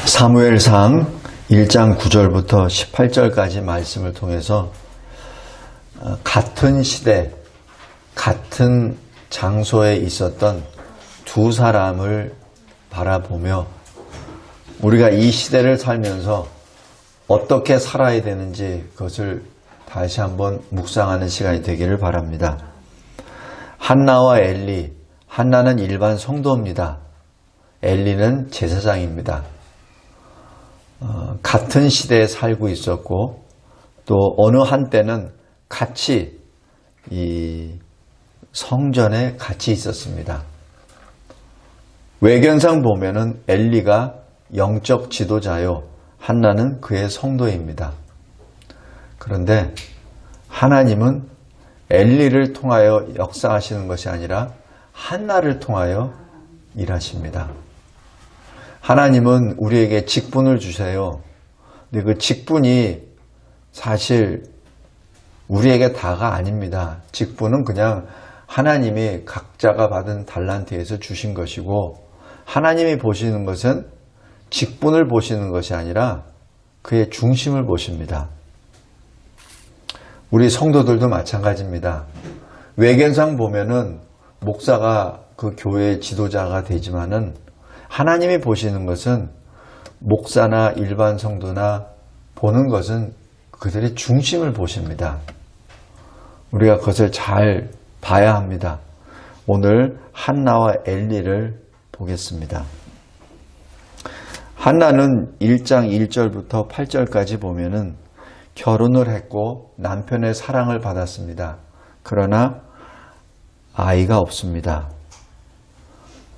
사무엘상 1장 9절부터 18절까지 말씀을 통해서 같은 시대, 같은 장소에 있었던 두 사람을 바라보며 우리가 이 시대를 살면서 어떻게 살아야 되는지 그것을 다시 한번 묵상하는 시간이 되기를 바랍니다. 한나와 엘리, 한나는 일반 성도입니다. 엘리는 제사장입니다. 같은 시대에 살고 있었고 또 어느 한때는 같이 이 성전에 같이 있었습니다. 외견상 보면은 엘리가 영적 지도자요, 한나는 그의 성도입니다. 그런데 하나님은 엘리를 통하여 역사하시는 것이 아니라 한나를 통하여 일하십니다. 하나님은 우리에게 직분을 주세요. 근데 그 직분이 사실 우리에게 다가 아닙니다. 직분은 그냥 하나님이 각자가 받은 달란트에서 주신 것이고, 하나님이 보시는 것은 직분을 보시는 것이 아니라 그의 중심을 보십니다. 우리 성도들도 마찬가지입니다. 외견상 보면은 목사가 그 교회의 지도자가 되지만은 하나님이 보시는 것은 목사나 일반 성도나 보는 것은 그들의 중심을 보십니다. 우리가 그것을 잘 봐야 합니다. 오늘 한나와 엘리를 보겠습니다. 한나는 1장 1절부터 8절까지 보면은 결혼을 했고 남편의 사랑을 받았습니다. 그러나 아이가 없습니다.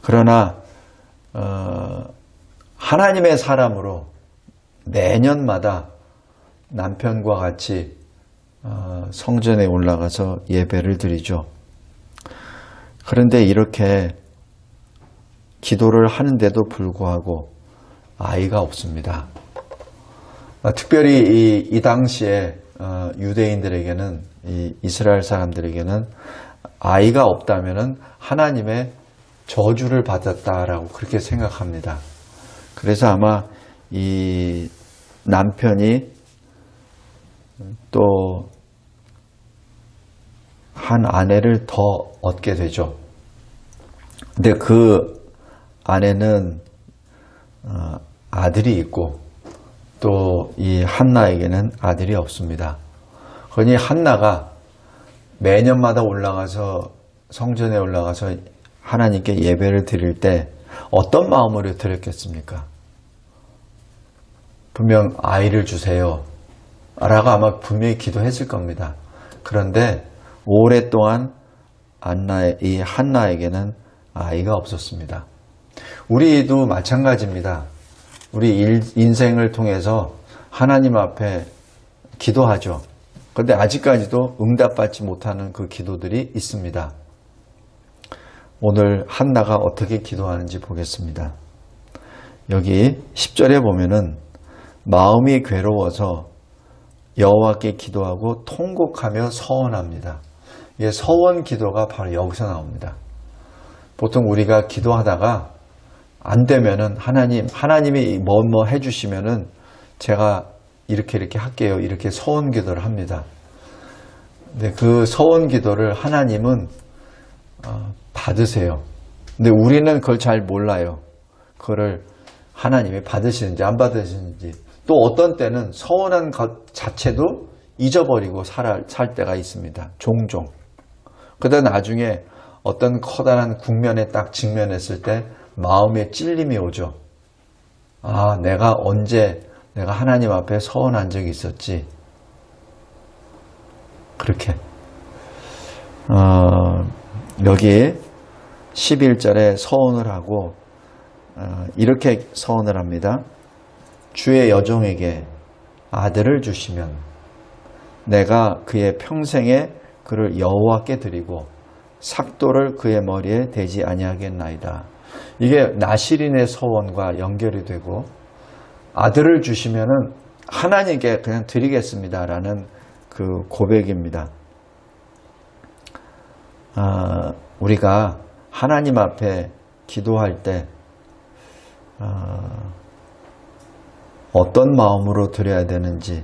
그러나 하나님의 사람으로 매년마다 남편과 같이 성전에 올라가서 예배를 드리죠. 그런데 이렇게 기도를 하는데도 불구하고 아이가 없습니다. 특별히 이 당시에 유대인들에게는, 이 이스라엘 사람들에게는 아이가 없다면은 하나님의 저주를 받았다라고 그렇게 생각합니다. 그래서 아마 이 남편이 또 한 아내를 더 얻게 되죠. 근데 그 아내는 아들이 있고 또 이 한나에게는 아들이 없습니다. 그러니 한나가 매년마다 올라가서 성전에 올라가서 하나님께 예배를 드릴 때 어떤 마음으로 드렸겠습니까? 분명 아이를 주세요 라고 아마 분명히 기도했을 겁니다. 그런데 오랫동안 이 한나에게는 아이가 없었습니다. 우리도 마찬가지입니다. 우리 인생을 통해서 하나님 앞에 기도하죠. 그런데 아직까지도 응답받지 못하는 그 기도들이 있습니다. 오늘 한나가 어떻게 기도하는지 보겠습니다. 여기 10절에 보면은 마음이 괴로워서 여호와께 기도하고 통곡하며 서원합니다. 이게 서원 기도가 바로 여기서 나옵니다. 보통 우리가 기도하다가 안 되면은 하나님이 뭐 해주시면은 제가 이렇게 할게요. 이렇게 서원 기도를 합니다. 근데 그 서원 기도를 하나님은 받으세요. 근데 우리는 그걸 잘 몰라요. 그거를 하나님이 받으시는지 안 받으시는지. 또 어떤 때는 서원한 것 자체도 잊어버리고 살 때가 있습니다. 종종. 그러다 나중에 어떤 커다란 국면에 딱 직면했을 때 마음에 찔림이 오죠. 아, 내가 언제 내가 하나님 앞에 서원한 적이 있었지. 그렇게. 여기 11절에 서원을 하고 이렇게 서원을 합니다. 주의 여종에게 아들을 주시면 내가 그의 평생에 그를 여호와께 드리고 삭도를 그의 머리에 대지 아니하겠나이다. 이게 나실인의 서원과 연결이 되고, 아들을 주시면은 하나님께 그냥 드리겠습니다라는 그 고백입니다. 우리가 하나님 앞에 기도할 때 어떤 마음으로 드려야 되는지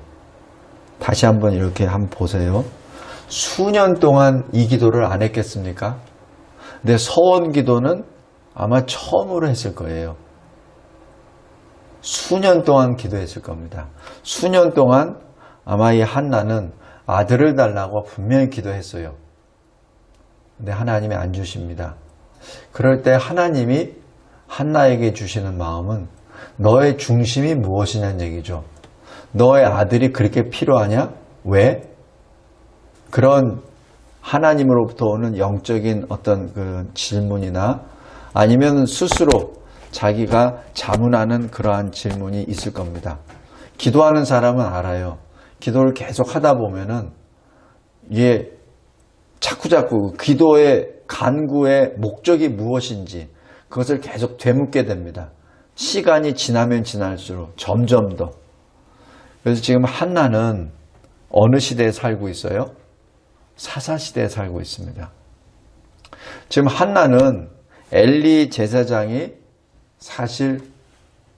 다시 한번 이렇게 한번 보세요. 수년 동안 이 기도를 안 했겠습니까? 근데 서원 기도는 아마 처음으로 했을 거예요. 수년 동안 기도했을 겁니다. 수년 동안 아마 이 한나는 아들을 달라고 분명히 기도했어요. 근데 하나님이 안 주십니다. 그럴 때 하나님이 한나에게 주시는 마음은 너의 중심이 무엇이냐는 얘기죠. 너의 아들이 그렇게 필요하냐? 왜? 그런 하나님으로부터 오는 영적인 어떤 그 질문이나 아니면 스스로 자기가 자문하는 그러한 질문이 있을 겁니다. 기도하는 사람은 알아요. 기도를 계속 하다 보면은 이게 자꾸자꾸 기도의 간구의 목적이 무엇인지 그것을 계속 되묻게 됩니다. 시간이 지나면 지날수록 점점 더. 그래서 지금 한나는 어느 시대에 살고 있어요? 사사시대에 살고 있습니다. 지금 한나는 엘리 제사장이 사실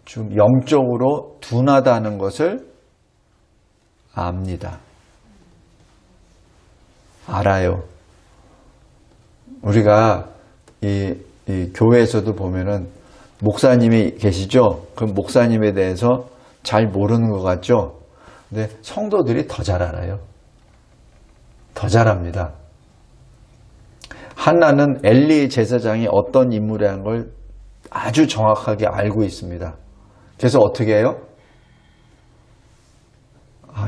좀 영적으로 둔하다는 것을 압니다. 알아요. 우리가 이 교회에서도 보면은 목사님이 계시죠? 그 목사님에 대해서 잘 모르는 것 같죠? 근데 성도들이 더 잘 알아요. 더 잘합니다. 한나는 엘리 제사장이 어떤 인물이라는 걸 아주 정확하게 알고 있습니다. 그래서 어떻게 해요?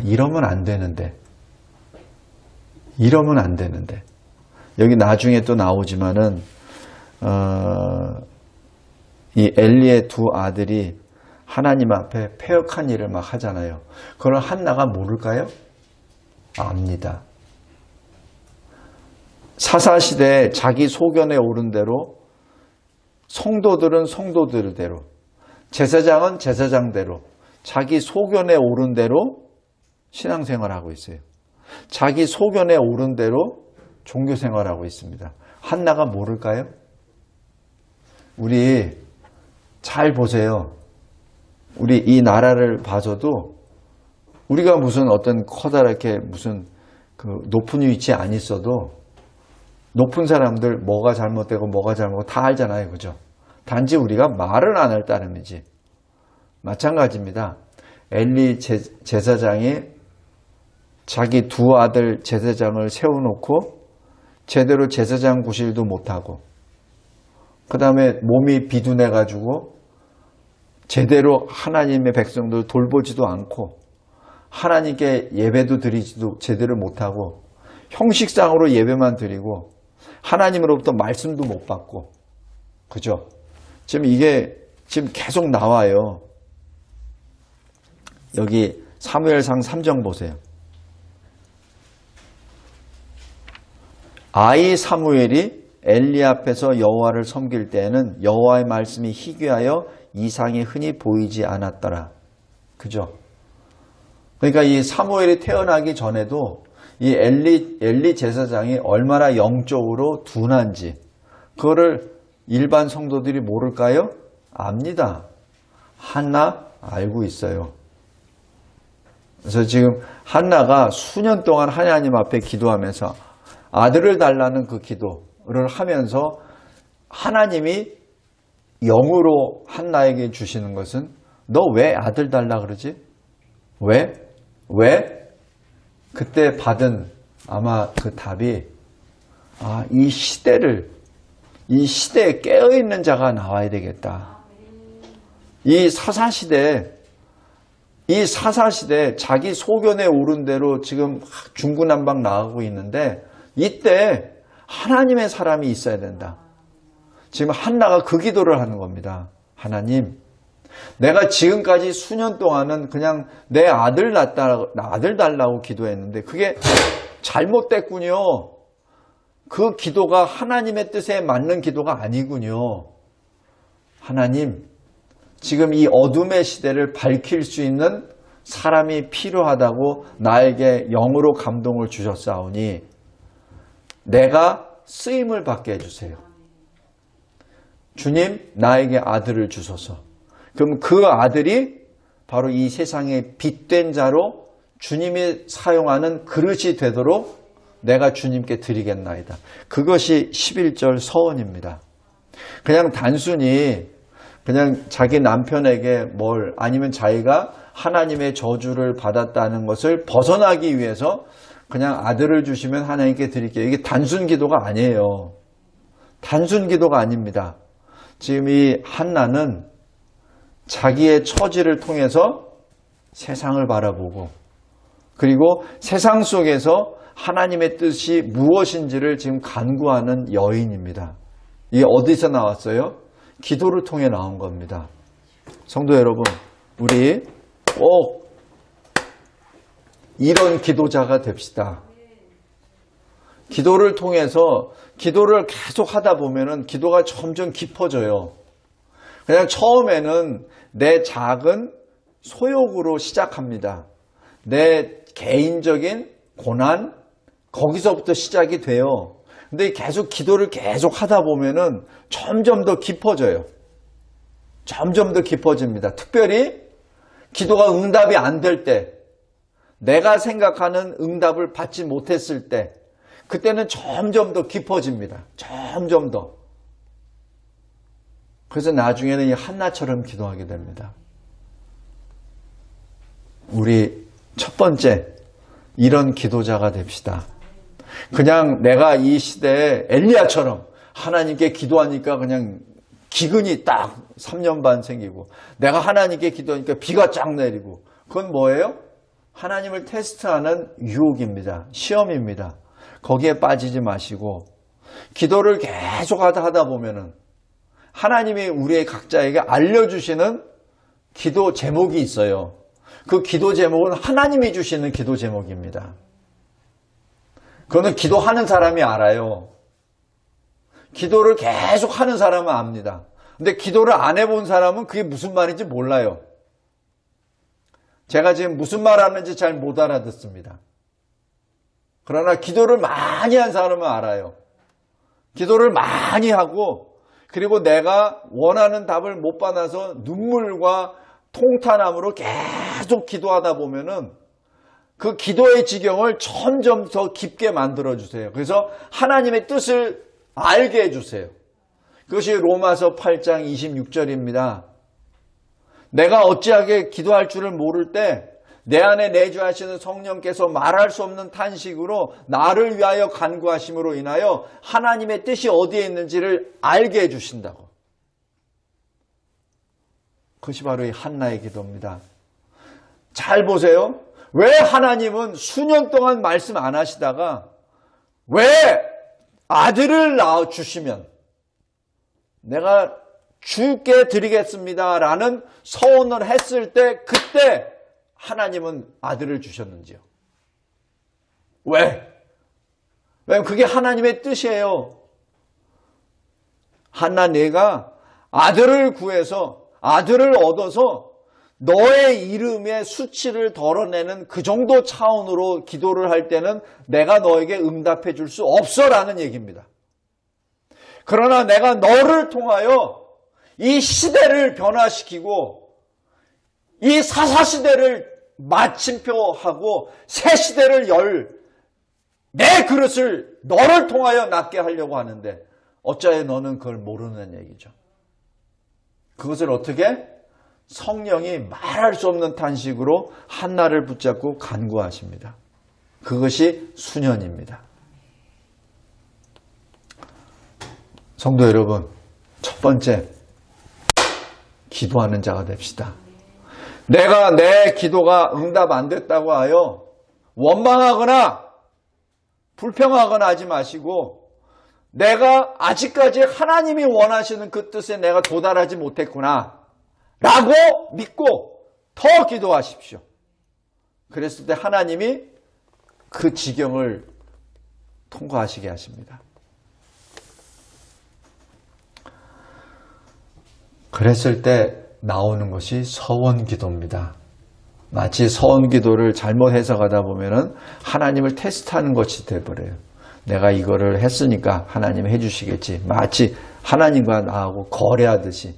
이러면 안 되는데. 이러면 안 되는데. 여기 나중에 또 나오지만은 이 엘리의 두 아들이 하나님 앞에 패역한 일을 막 하잖아요. 그걸 한나가 모를까요? 압니다. 사사시대에 자기 소견에 오른 대로 성도들은 성도들대로 제사장은 제사장대로 자기 소견에 오른 대로 신앙생활하고 있어요. 자기 소견에 오른 대로 종교생활하고 있습니다. 한나가 모를까요? 우리 잘 보세요. 우리 이 나라를 봐서도 우리가 무슨 어떤 커다랗게 무슨 그 높은 위치에 안 있어도 높은 사람들 뭐가 잘못되고 뭐가 잘못되고 다 알잖아요. 그죠? 단지 우리가 말을 안 할 따름이지. 마찬가지입니다. 엘리 제사장이 자기 두 아들 제사장을 세워놓고 제대로 제사장 구실도 못하고 그 다음에 몸이 비둔해가지고 제대로 하나님의 백성들 돌보지도 않고 하나님께 예배도 드리지도 제대로 못하고 형식상으로 예배만 드리고 하나님으로부터 말씀도 못 받고 그죠? 지금 이게 지금 계속 나와요. 여기 사무엘상 3장 보세요. 아이 사무엘이 엘리 앞에서 여호와를 섬길 때에는 여호와의 말씀이 희귀하여 이상이 흔히 보이지 않았더라. 그죠? 그러니까 이 사무엘이 태어나기 전에도 이 엘리 제사장이 얼마나 영적으로 둔한지 그거를 일반 성도들이 모를까요? 압니다. 한나 알고 있어요. 그래서 지금 한나가 수년 동안 하나님 앞에 기도하면서 아들을 달라는 그 기도를 하면서 하나님이 영으로 한나에게 주시는 것은 너 왜 아들 달라 그러지? 왜? 그때 받은 아마 그 답이 이 시대에 깨어있는 자가 나와야 되겠다. 이 사사시대에 자기 소견에 오른 대로 지금 중구난방 나가고 있는데 이때 하나님의 사람이 있어야 된다. 지금 한나가 그 기도를 하는 겁니다. 하나님, 내가 지금까지 수년 동안은 그냥 내 아들 달라고 기도했는데 그게 잘못됐군요. 그 기도가 하나님의 뜻에 맞는 기도가 아니군요. 하나님, 지금 이 어둠의 시대를 밝힐 수 있는 사람이 필요하다고 나에게 영으로 감동을 주셨사오니 내가 쓰임을 받게 해주세요. 주님, 나에게 아들을 주소서. 그럼 그 아들이 바로 이 세상의 빛된 자로 주님이 사용하는 그릇이 되도록 내가 주님께 드리겠나이다. 그것이 11절 서원입니다. 그냥 단순히 그냥 자기 남편에게 아니면 자기가 하나님의 저주를 받았다는 것을 벗어나기 위해서 그냥 아들을 주시면 하나님께 드릴게요. 이게 단순 기도가 아니에요. 단순 기도가 아닙니다. 지금 이 한나는 자기의 처지를 통해서 세상을 바라보고 그리고 세상 속에서 하나님의 뜻이 무엇인지를 지금 간구하는 여인입니다. 이게 어디서 나왔어요? 기도를 통해 나온 겁니다. 성도 여러분, 우리 꼭 이런 기도자가 됩시다. 기도를 통해서 기도를 계속 하다 보면은 기도가 점점 깊어져요. 그냥 처음에는 내 작은 소욕으로 시작합니다. 내 개인적인 고난, 거기서부터 시작이 돼요. 근데 계속 기도를 계속 하다 보면은 점점 더 깊어져요. 점점 더 깊어집니다. 특별히 기도가 응답이 안 될 때, 내가 생각하는 응답을 받지 못했을 때, 그때는 점점 더 깊어집니다. 점점 더. 그래서 나중에는 이 한나처럼 기도하게 됩니다. 우리 첫 번째, 이런 기도자가 됩시다. 그냥 내가 이 시대에 엘리야처럼 하나님께 기도하니까 그냥 기근이 딱 3년 반 생기고 내가 하나님께 기도하니까 비가 쫙 내리고 그건 뭐예요? 하나님을 테스트하는 유혹입니다. 시험입니다. 거기에 빠지지 마시고 기도를 계속 하다 보면은 하나님이 우리의 각자에게 알려주시는 기도 제목이 있어요. 그 기도 제목은 하나님이 주시는 기도 제목입니다. 그거는 기도하는 사람이 알아요. 기도를 계속 하는 사람은 압니다. 근데 기도를 안 해본 사람은 그게 무슨 말인지 몰라요. 제가 지금 무슨 말 하는지 잘 못 알아듣습니다. 그러나 기도를 많이 한 사람은 알아요. 기도를 많이 하고 그리고 내가 원하는 답을 못 받아서 눈물과 통탄함으로 계속 기도하다 보면은 그 기도의 지경을 점점 더 깊게 만들어주세요. 그래서 하나님의 뜻을 알게 해주세요. 그것이 로마서 8장 26절입니다. 내가 어찌하게 기도할 줄을 모를 때 내 안에 내주하시는 성령께서 말할 수 없는 탄식으로 나를 위하여 간구하심으로 인하여 하나님의 뜻이 어디에 있는지를 알게 해주신다고. 그것이 바로 이 한나의 기도입니다. 잘 보세요. 왜 하나님은 수년 동안 말씀 안 하시다가 왜 아들을 낳아주시면 내가 주께 드리겠습니다 라는 서원을 했을 때 그때 하나님은 아들을 주셨는지요? 왜? 왜냐면 그게 하나님의 뜻이에요. 한나 네가 아들을 구해서 아들을 얻어서 너의 이름의 수치를 덜어내는 그 정도 차원으로 기도를 할 때는 내가 너에게 응답해 줄 수 없어 라는 얘기입니다. 그러나 내가 너를 통하여 이 시대를 변화시키고 이 사사시대를 마침표하고 새 시대를 내 그릇을 너를 통하여 낫게 하려고 하는데 어찌하여 너는 그걸 모르는 얘기죠. 그것을 어떻게? 성령이 말할 수 없는 탄식으로 한나를 붙잡고 간구하십니다. 그것이 수년입니다. 성도 여러분, 첫 번째, 기도하는 자가 됩시다. 내가 내 기도가 응답 안 됐다고 하여 원망하거나 불평하거나 하지 마시고 내가 아직까지 하나님이 원하시는 그 뜻에 내가 도달하지 못했구나 라고 믿고 더 기도하십시오. 그랬을 때 하나님이 그 지경을 통과하시게 하십니다. 그랬을 때 나오는 것이 서원 기도입니다. 마치 서원 기도를 잘못 해석하다 보면은 하나님을 테스트하는 것이 돼버려요. 내가 이거를 했으니까 하나님이 해주시겠지. 마치 하나님과 나하고 거래하듯이.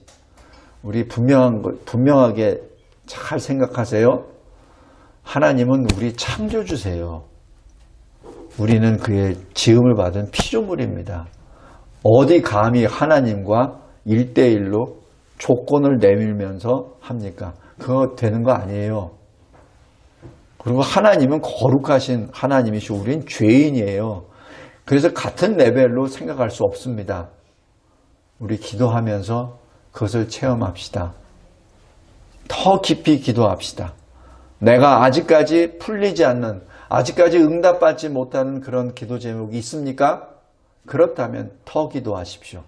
우리 분명하게 잘 생각하세요. 하나님은 우리 창조주세요. 우리는 그의 지음을 받은 피조물입니다. 어디 감히 하나님과 1대1로 조건을 내밀면서 합니까? 그거 되는 거 아니에요. 그리고 하나님은 거룩하신 하나님이시고 우리는 죄인이에요. 그래서 같은 레벨로 생각할 수 없습니다. 우리 기도하면서 그것을 체험합시다. 더 깊이 기도합시다. 내가 아직까지 풀리지 않는, 아직까지 응답받지 못하는 그런 기도 제목이 있습니까? 그렇다면 더 기도하십시오.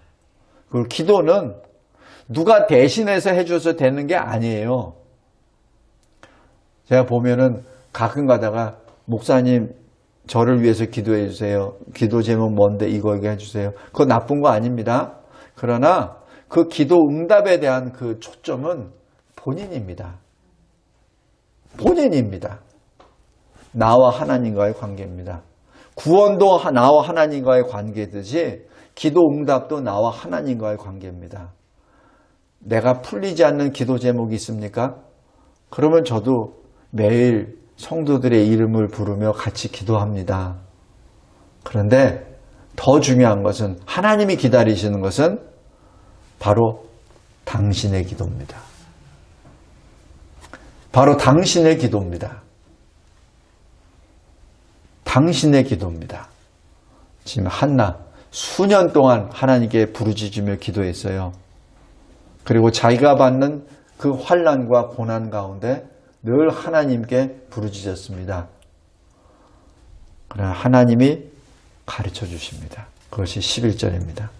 그리고 기도는 누가 대신해서 해줘서 되는 게 아니에요. 제가 보면은 가끔 가다가 목사님 저를 위해서 기도해 주세요. 기도 제목 뭔데 이거 해주세요. 그거 나쁜 거 아닙니다. 그러나 그 기도 응답에 대한 그 초점은 본인입니다. 본인입니다. 나와 하나님과의 관계입니다. 구원도 나와 하나님과의 관계듯이 기도 응답도 나와 하나님과의 관계입니다. 내가 풀리지 않는 기도 제목이 있습니까? 그러면 저도 매일 성도들의 이름을 부르며 같이 기도합니다. 그런데 더 중요한 것은 하나님이 기다리시는 것은 바로 당신의 기도입니다. 바로 당신의 기도입니다. 당신의 기도입니다. 지금 한나 수년 동안 하나님께 부르짖으며 기도했어요. 그리고 자기가 받는 그 환난과 고난 가운데 늘 하나님께 부르짖었습니다. 그러나 하나님이 가르쳐 주십니다. 그것이 11절입니다.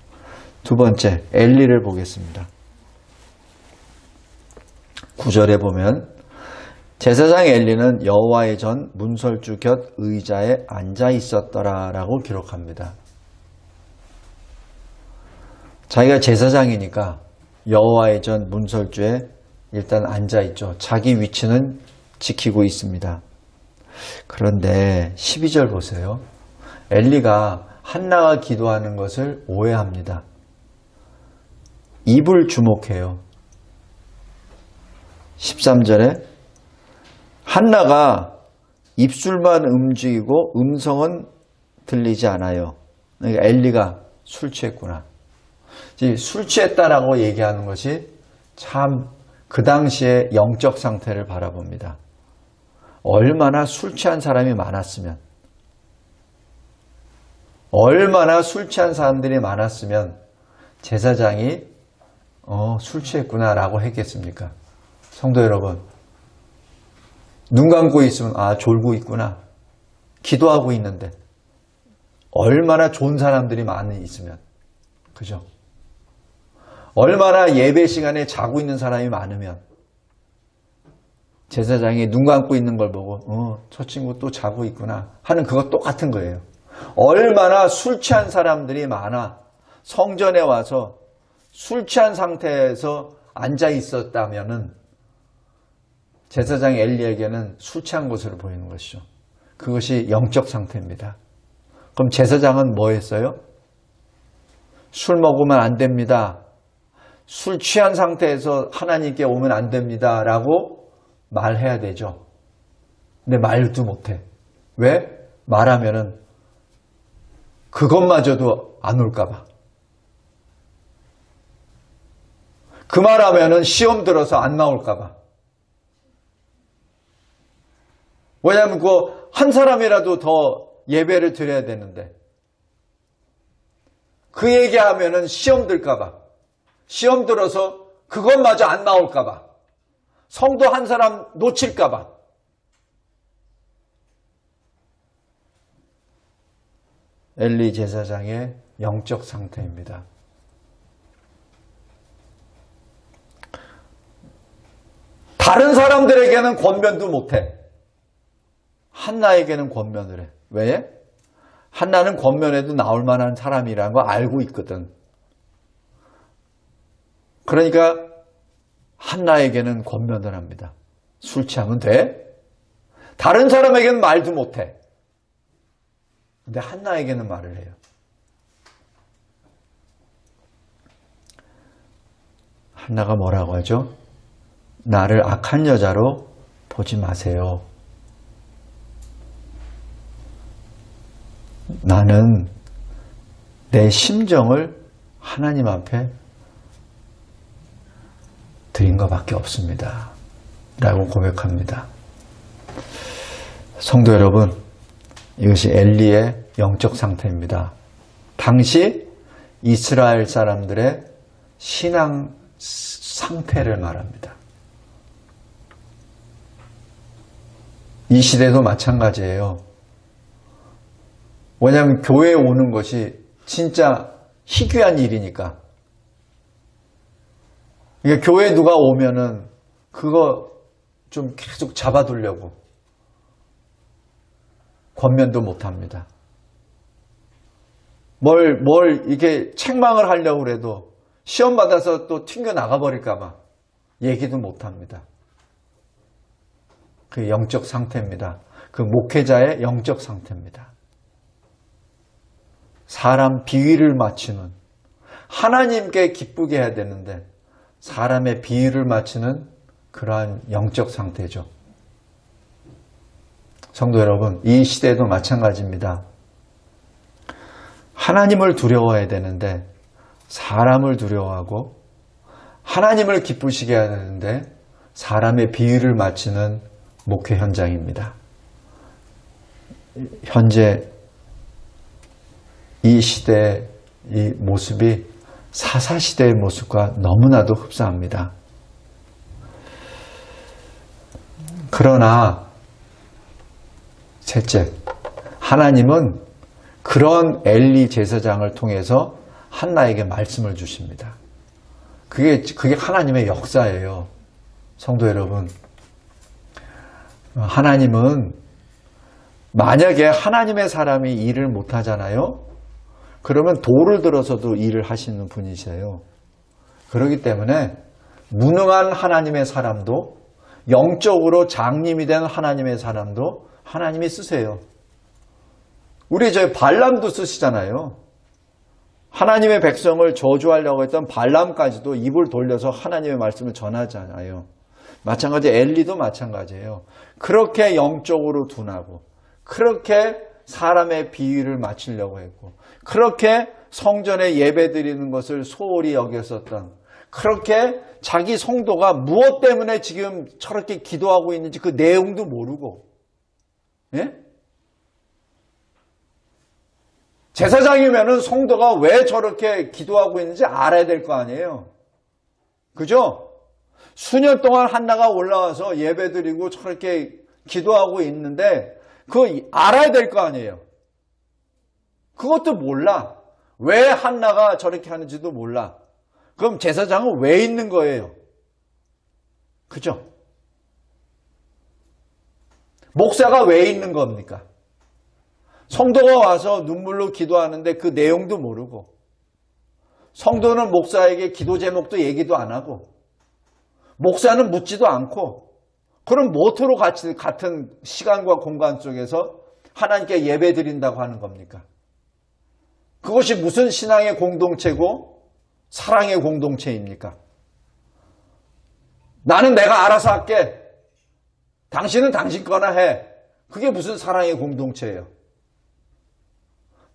두 번째, 엘리를 보겠습니다. 9절에 보면 제사장 엘리는 여호와의 전 문설주 곁 의자에 앉아 있었더라 라고 기록합니다. 자기가 제사장이니까 여호와의 전 문설주에 일단 앉아 있죠. 자기 위치는 지키고 있습니다. 그런데 12절 보세요. 엘리가 한나가 기도하는 것을 오해합니다. 입을 주목해요. 13절에 한나가 입술만 움직이고 음성은 들리지 않아요. 그러니까 엘리가 술 취했구나. 술 취했다라고 얘기하는 것이 참 그 당시의 영적 상태를 바라봅니다. 얼마나 술 취한 사람이 많았으면, 얼마나 술 취한 사람들이 많았으면 제사장이 술 취했구나 라고 했겠습니까? 성도 여러분, 눈 감고 있으면 졸고 있구나, 기도하고 있는데 얼마나 좋은 사람들이 많이 있으면, 그죠? 얼마나 예배 시간에 자고 있는 사람이 많으면 제사장이 눈 감고 있는 걸 보고 저 친구 또 자고 있구나 하는 그것 똑같은 거예요. 얼마나 술 취한 사람들이 많아 성전에 와서 술 취한 상태에서 앉아 있었다면은 제사장 엘리에게는 술 취한 것으로 보이는 것이죠. 그것이 영적 상태입니다. 그럼 제사장은 뭐 했어요? 술 먹으면 안 됩니다. 술 취한 상태에서 하나님께 오면 안 됩니다. 라고 말해야 되죠. 근데 말도 못해. 왜? 말하면은 그것마저도 안 올까봐. 그 말하면은 시험 들어서 안 나올까봐. 왜냐하면 그 한 사람이라도 더 예배를 드려야 되는데 그 얘기하면은 시험 들까봐. 시험 들어서 그것마저 안 나올까봐. 성도 한 사람 놓칠까봐. 엘리 제사장의 영적 상태입니다. 다른 사람들에게는 권면도 못해. 한나에게는 권면을 해. 왜? 한나는 권면해도 나올 만한 사람이라는 거 알고 있거든. 그러니까 한나에게는 권면을 합니다. 술 취하면 돼? 다른 사람에게는 말도 못해. 근데 한나에게는 말을 해요. 한나가 뭐라고 하죠? 나를 악한 여자로 보지 마세요. 나는 내 심정을 하나님 앞에 드린 것밖에 없습니다. 라고 고백합니다. 성도 여러분, 이것이 엘리의 영적 상태입니다. 당시 이스라엘 사람들의 신앙 상태를 말합니다. 이 시대도 마찬가지예요. 왜냐하면 교회에 오는 것이 진짜 희귀한 일이니까. 그러니까 교회에 누가 오면은 그거 좀 계속 잡아두려고 권면도 못합니다. 뭘 이게 책망을 하려고 해도 시험 받아서 또 튕겨 나가버릴까봐 얘기도 못합니다. 그 영적 상태입니다. 그 목회자의 영적 상태입니다. 사람 비위를 맞추는, 하나님께 기쁘게 해야 되는데 사람의 비위를 맞추는 그러한 영적 상태죠. 성도 여러분, 이 시대도 마찬가지입니다. 하나님을 두려워해야 되는데 사람을 두려워하고, 하나님을 기쁘시게 해야 되는데 사람의 비위를 맞추는 목회 현장입니다. 현재 이 시대의 이 모습이 사사시대의 모습과 너무나도 흡사합니다. 그러나 셋째, 하나님은 그런 엘리 제사장을 통해서 한나에게 말씀을 주십니다. 그게 하나님의 역사예요. 성도 여러분, 하나님은 만약에 하나님의 사람이 일을 못하잖아요. 그러면 돌을 들어서도 일을 하시는 분이세요. 그렇기 때문에 무능한 하나님의 사람도, 영적으로 장님이 된 하나님의 사람도 하나님이 쓰세요. 우리 발람도 쓰시잖아요. 하나님의 백성을 저주하려고 했던 발람까지도 입을 돌려서 하나님의 말씀을 전하잖아요. 마찬가지 엘리도 마찬가지예요. 그렇게 영적으로 둔하고, 그렇게 사람의 비위를 맞추려고 했고, 그렇게 성전에 예배 드리는 것을 소홀히 여겼었던, 그렇게 자기 성도가 무엇 때문에 지금 저렇게 기도하고 있는지 그 내용도 모르고, 예? 제사장이면은 성도가 왜 저렇게 기도하고 있는지 알아야 될 거 아니에요. 그죠? 수년 동안 한나가 올라와서 예배드리고 저렇게 기도하고 있는데 그거 알아야 될 거 아니에요. 그것도 몰라. 왜 한나가 저렇게 하는지도 몰라. 그럼 제사장은 왜 있는 거예요? 그죠? 목사가 왜 있는 겁니까? 성도가 와서 눈물로 기도하는데 그 내용도 모르고, 성도는 목사에게 기도 제목도 얘기도 안 하고, 목사는 묻지도 않고, 그럼 뭐토록 같은 시간과 공간 속에서 하나님께 예배 드린다고 하는 겁니까? 그것이 무슨 신앙의 공동체고 사랑의 공동체입니까? 나는 내가 알아서 할게. 당신은 당신 거나 해. 그게 무슨 사랑의 공동체예요?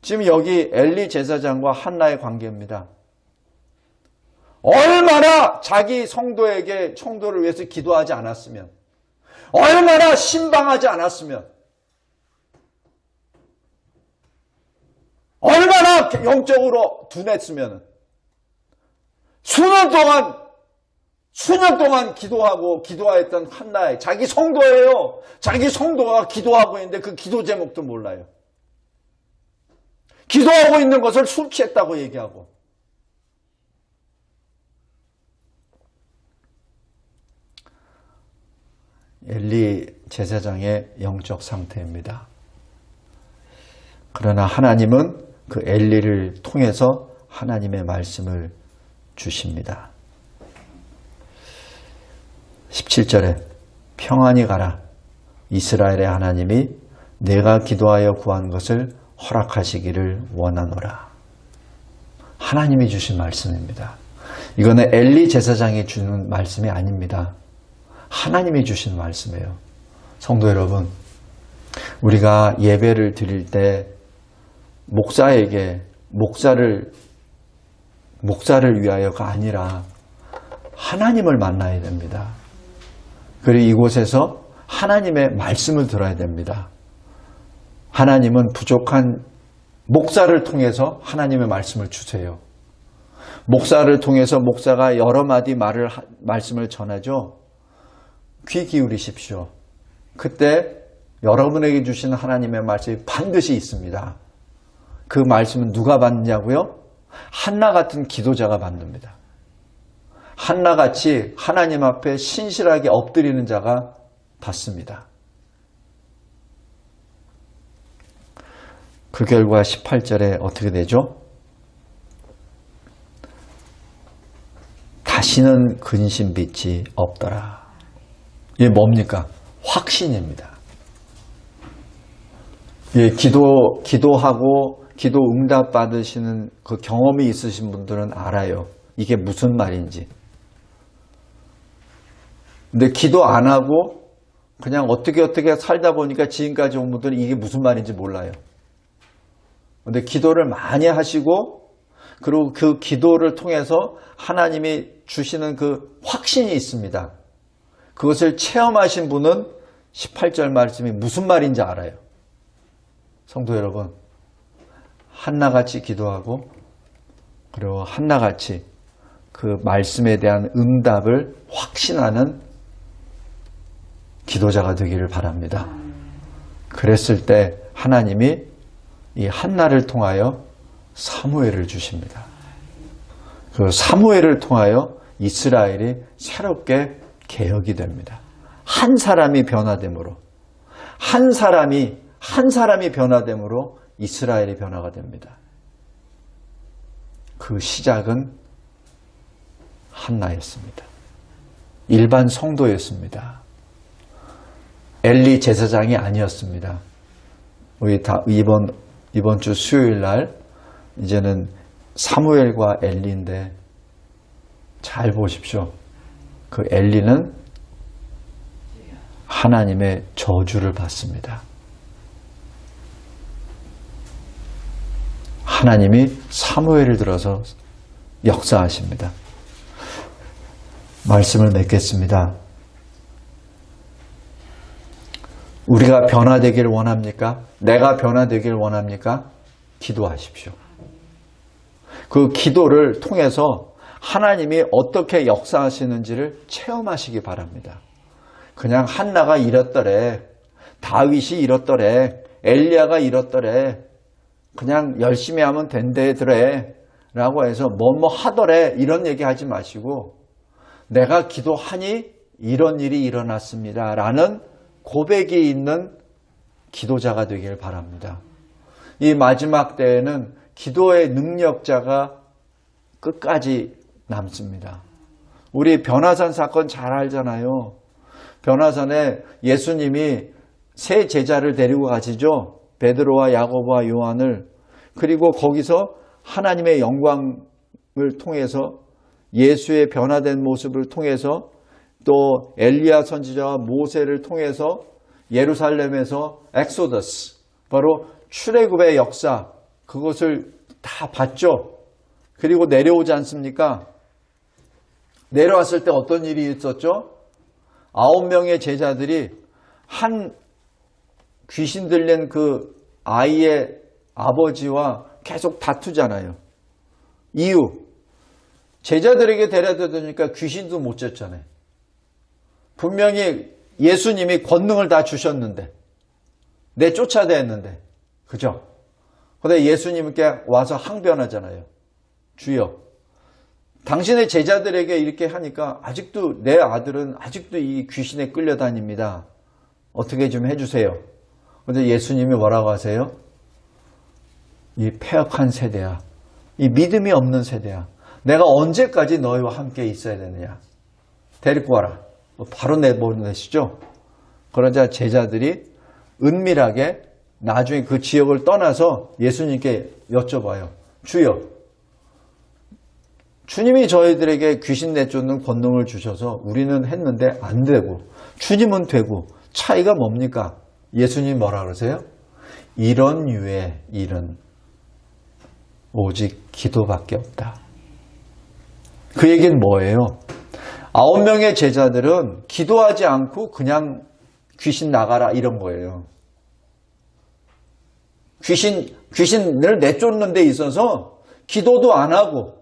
지금 여기 엘리 제사장과 한나의 관계입니다. 얼마나 자기 성도를 위해서 기도하지 않았으면, 얼마나 신방하지 않았으면, 얼마나 영적으로 둔했으면 수년 동안 기도했던 한나의 자기 성도예요. 자기 성도가 기도하고 있는데 그 기도 제목도 몰라요. 기도하고 있는 것을 술 취했다고 얘기하고. 엘리 제사장의 영적 상태입니다. 그러나 하나님은 그 엘리를 통해서 하나님의 말씀을 주십니다. 17절에 평안히 가라. 이스라엘의 하나님이 내가 기도하여 구한 것을 허락하시기를 원하노라. 하나님이 주신 말씀입니다. 이거는 엘리 제사장이 주는 말씀이 아닙니다. 하나님이 주신 말씀이에요. 성도 여러분, 우리가 예배를 드릴 때 목사에게 목사를 위하여가 아니라 하나님을 만나야 됩니다. 그리고 이곳에서 하나님의 말씀을 들어야 됩니다. 하나님은 부족한 목사를 통해서 하나님의 말씀을 주세요. 목사를 통해서 목사가 여러 마디 말씀을 전하죠. 귀 기울이십시오. 그때 여러분에게 주시는 하나님의 말씀이 반드시 있습니다. 그 말씀은 누가 받느냐고요? 한나 같은 기도자가 받습니다. 한나같이 하나님 앞에 신실하게 엎드리는 자가 받습니다. 그 결과 18절에 어떻게 되죠? 다시는 근심빚이 없더라. 이게 뭡니까? 확신입니다. 예, 기도하고 기도 응답 받으시는 그 경험이 있으신 분들은 알아요. 이게 무슨 말인지. 근데 기도 안 하고 그냥 어떻게 살다 보니까 지금까지 온 분들은 이게 무슨 말인지 몰라요. 근데 기도를 많이 하시고 그리고 그 기도를 통해서 하나님이 주시는 그 확신이 있습니다. 그것을 체험하신 분은 18절 말씀이 무슨 말인지 알아요. 성도 여러분, 한나같이 기도하고 그리고 한나같이 그 말씀에 대한 응답을 확신하는 기도자가 되기를 바랍니다. 그랬을 때 하나님이 이 한나를 통하여 사무엘을 주십니다. 그 사무엘을 통하여 이스라엘이 새롭게 개혁이 됩니다. 한 사람이 변화됨으로, 한 사람이 변화됨으로 이스라엘이 변화가 됩니다. 그 시작은 한나였습니다. 일반 성도였습니다. 엘리 제사장이 아니었습니다. 우리 다 이번 주 수요일 날 이제는 사무엘과 엘리인데 잘 보십시오. 그 엘리는 하나님의 저주를 받습니다. 하나님이 사무엘을 들어서 역사하십니다. 말씀을 맺겠습니다. 우리가 변화되길 원합니까? 내가 변화되길 원합니까? 기도하십시오. 그 기도를 통해서 하나님이 어떻게 역사하시는지를 체험하시기 바랍니다. 그냥 한나가 이렇더래, 다윗이 이렇더래, 엘리야가 이렇더래, 그냥 열심히 하면 된대더래 라고 해서 뭐뭐 하더래 이런 얘기 하지 마시고 내가 기도하니 이런 일이 일어났습니다 라는 고백이 있는 기도자가 되길 바랍니다. 이 마지막 때에는 기도의 능력자가 끝까지 남습니다. 우리 변화산 사건 잘 알잖아요. 변화산에 예수님이 세 제자를 데리고 가시죠. 베드로와 야고보와 요한을. 그리고 거기서 하나님의 영광을 통해서 예수의 변화된 모습을 통해서 또 엘리야 선지자와 모세를 통해서 예루살렘에서 엑소더스, 바로 출애굽의 역사, 그것을 다 봤죠. 그리고 내려오지 않습니까? 내려왔을 때 어떤 일이 있었죠? 9명의 제자들이 한 귀신 들린 그 아이의 아버지와 계속 다투잖아요. 이유, 제자들에게 데려다 주니까 귀신도 못 쫓잖아요. 분명히 예수님이 권능을 다 주셨는데, 쫓아냈는데, 그죠? 근데 예수님께 와서 항변하잖아요. 주여, 당신의 제자들에게 이렇게 하니까 아직도 내 아들은 아직도 이 귀신에 끌려다닙니다. 어떻게 좀 해주세요. 근데 예수님이 뭐라고 하세요? 이 패역한 세대야. 이 믿음이 없는 세대야. 내가 언제까지 너희와 함께 있어야 되느냐. 데리고 와라. 바로 내보내시죠. 그러자 제자들이 은밀하게 나중에 그 지역을 떠나서 예수님께 여쭤봐요. 주여, 주님이 저희들에게 귀신 내쫓는 권능을 주셔서 우리는 했는데 안 되고 주님은 되고 차이가 뭡니까? 예수님 뭐라 그러세요? 이런 유의 일은 오직 기도밖에 없다. 그 얘기는 뭐예요? 9명의 제자들은 기도하지 않고 그냥 귀신 나가라 이런 거예요. 귀신을 내쫓는 데 있어서 기도도 안 하고,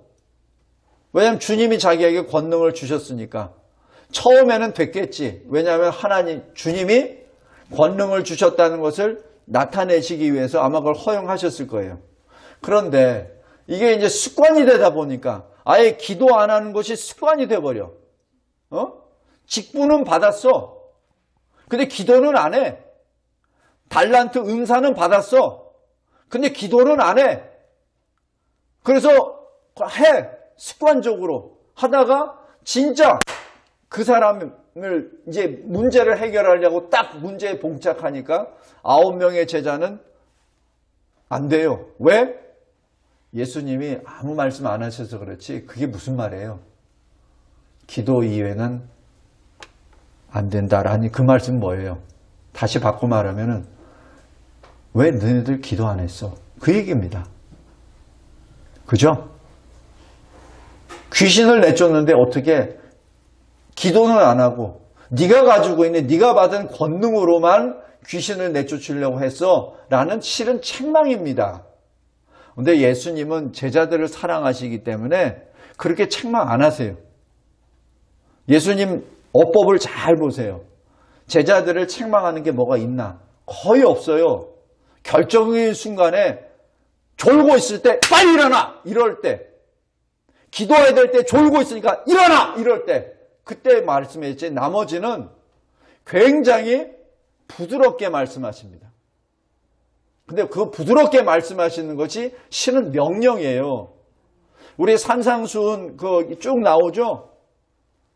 왜냐하면 주님이 자기에게 권능을 주셨으니까. 처음에는 됐겠지. 왜냐하면 주님이 권능을 주셨다는 것을 나타내시기 위해서 아마 그걸 허용하셨을 거예요. 그런데 이게 이제 습관이 되다 보니까 아예 기도 안 하는 것이 습관이 돼버려. 직분은 받았어. 근데 기도는 안 해. 달란트 은사는 받았어. 근데 기도는 안 해. 그래서 해. 습관적으로 하다가 진짜 그 사람을 이제 문제를 해결하려고 딱 문제에 봉착하니까 9명의 제자는 안 돼요. 왜? 예수님이 아무 말씀 안 하셔서 그렇지 그게 무슨 말이에요? 기도 이외에는 안 된다라니 그 말씀은 뭐예요? 다시 바꿔 말하면은 왜 너희들 기도 안 했어? 그 얘기입니다. 그죠? 귀신을 내쫓는데 어떻게 기도는 안 하고 네가 가지고 있는 네가 받은 권능으로만 귀신을 내쫓으려고 했어? 라는 실은 책망입니다. 그런데 예수님은 제자들을 사랑하시기 때문에 그렇게 책망 안 하세요. 예수님 어법을 잘 보세요. 제자들을 책망하는 게 뭐가 있나? 거의 없어요. 결정적인 순간에 졸고 있을 때 빨리 일어나! 이럴 때, 기도해야 될 때 졸고 있으니까 일어나! 이럴 때, 그때 말씀했지. 나머지는 굉장히 부드럽게 말씀하십니다. 근데 그 부드럽게 말씀하시는 것이 실은 명령이에요. 우리 산상수훈 쭉 나오죠?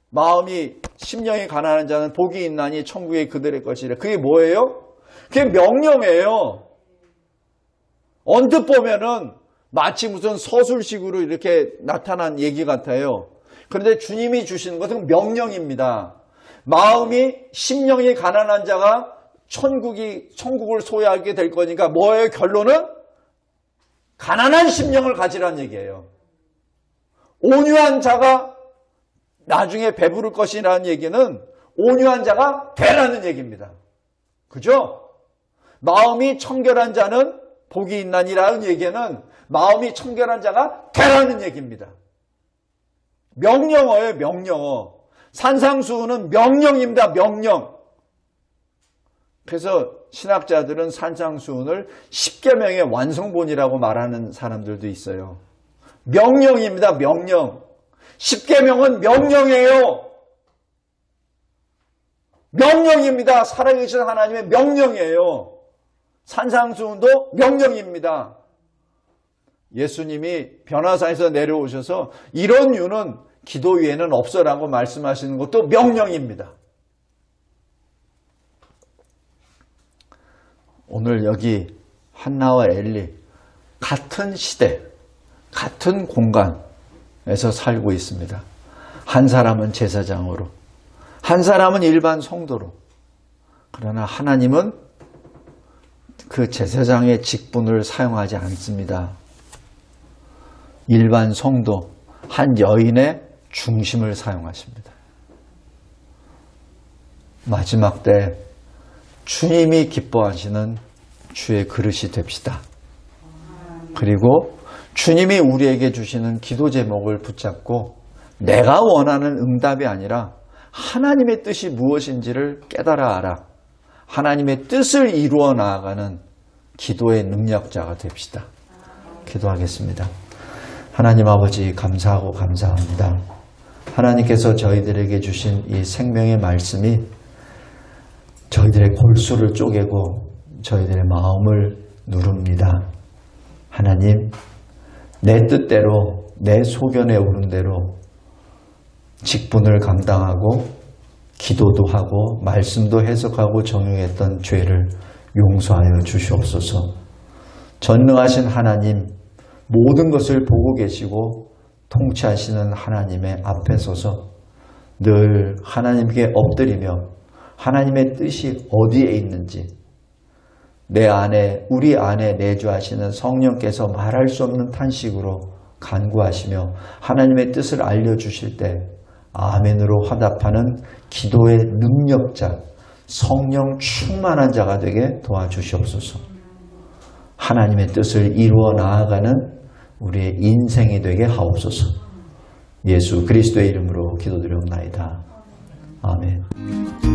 마음이 심령이 가난한 자는 복이 있나니 천국이 그들의 것이래. 그게 뭐예요? 그게 명령이에요. 언뜻 보면은 마치 무슨 서술식으로 이렇게 나타난 얘기 같아요. 그런데 주님이 주시는 것은 명령입니다. 마음이 심령이 가난한 자가 천국을 소유하게 될 거니까 뭐예요? 결론은 가난한 심령을 가지라는 얘기예요. 온유한 자가 나중에 배부를 것이라는 얘기는 온유한 자가 되라는 얘기입니다. 그죠? 마음이 청결한 자는 복이 있나니라는 얘기는 마음이 청결한 자가 되라는 얘기입니다. 명령어예요, 명령어. 산상수훈은 명령입니다, 명령. 그래서 신학자들은 산상수훈을 10계명의 완성본이라고 말하는 사람들도 있어요. 명령입니다, 명령. 10계명은 명령이에요. 명령입니다. 살아계신 하나님의 명령이에요. 산상수훈도 명령입니다. 예수님이 변화산에서 내려오셔서 이런 유는 기도 위에는 없어라고 말씀하시는 것도 명령입니다. 오늘 여기 한나와 엘리 같은 시대, 같은 공간에서 살고 있습니다. 한 사람은 제사장으로, 한 사람은 일반 성도로. 그러나 하나님은 그 제사장의 직분을 사용하지 않습니다. 일반 성도, 한 여인의 중심을 사용하십니다. 마지막 때 주님이 기뻐하시는 주의 그릇이 됩시다. 그리고 주님이 우리에게 주시는 기도 제목을 붙잡고 내가 원하는 응답이 아니라 하나님의 뜻이 무엇인지를 깨달아 알아 하나님의 뜻을 이루어 나아가는 기도의 능력자가 됩시다. 기도하겠습니다. 하나님 아버지 감사하고 감사합니다. 하나님께서 저희들에게 주신 이 생명의 말씀이 저희들의 골수를 쪼개고 저희들의 마음을 누릅니다. 하나님, 내 뜻대로 내 소견에 오른 대로 직분을 감당하고 기도도 하고 말씀도 해석하고 정용했던 죄를 용서하여 주시옵소서. 전능하신 하나님, 모든 것을 보고 계시고 통치하시는 하나님의 앞에 서서 늘 하나님께 엎드리며 하나님의 뜻이 어디에 있는지 내 안에, 우리 안에 내주하시는 성령께서 말할 수 없는 탄식으로 간구하시며 하나님의 뜻을 알려주실 때 아멘으로 화답하는 기도의 능력자, 성령 충만한 자가 되게 도와주시옵소서. 하나님의 뜻을 이루어 나아가는 우리의 인생이 되게 하옵소서. 예수 그리스도의 이름으로 기도드리옵나이다. 아멘.